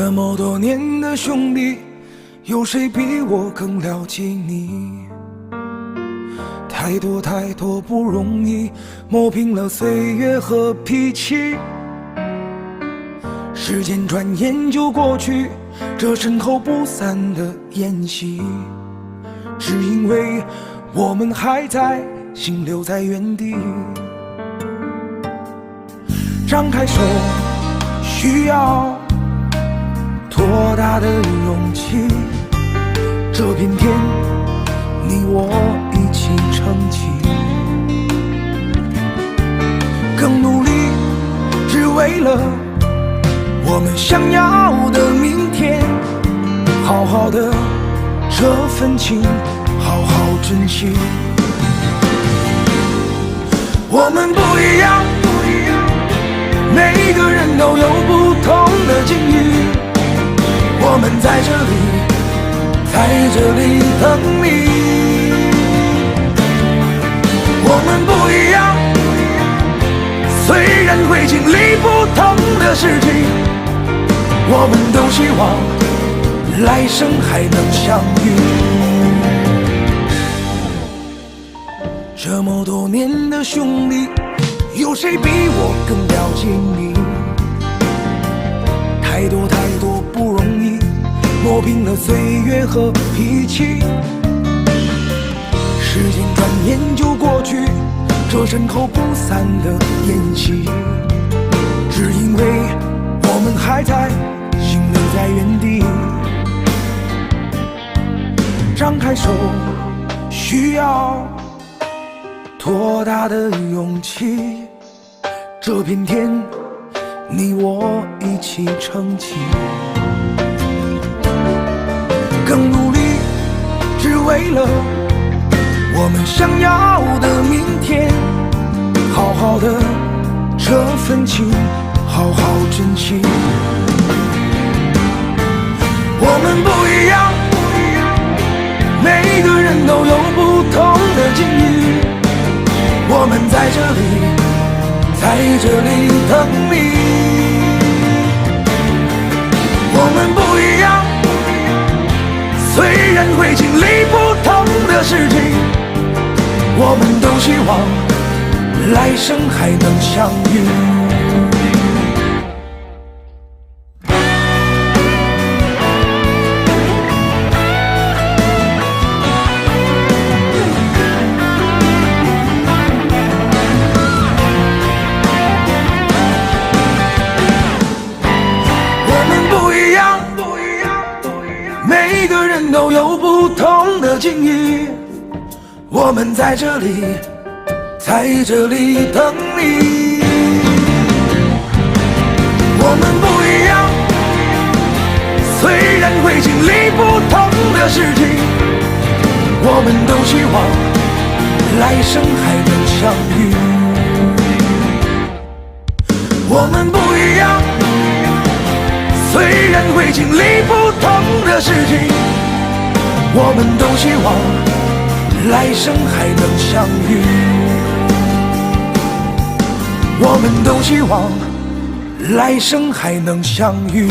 这么多年的兄弟，有谁比我更了解你？太多太多不容易，磨平了岁月和脾气。时间转眼就过去，这身后不散的宴席，只因为我们还在，心留在原地。张开手，需要多大的勇气？这片天，你我一起撑起，更努力，只为了我们想要的明天。好好的这份情，好好珍惜。我们不一样，每个人都有不同的境遇。我们在这里等你。我们不一样，虽然会经历不同的事情，我们都希望来生还能相遇。这么多年的兄弟，有谁比我更了解你？太多太多不容易，磨平了岁月和脾气。时间转眼就过去，这身后不散的宴席，只因为我们还在，心留在原地。张开手，需要多大的勇气？这片天，你我一起撑起，更努力，只为了我们想要的明天。好好的这份情，好好珍惜。我们不一样，每个人都有不同的境遇。我们在这里等你。我们不一样，虽然会经历不同的事情，我们都希望来生还能相遇。每个人都有不同的境遇，我们在这里等你。我们不一样，虽然会经历不同的事情，我们都希望来生还能相遇。我们不一样，虽然会经历不同的事情，我们都希望来生还能相遇。我们都希望来生还能相遇。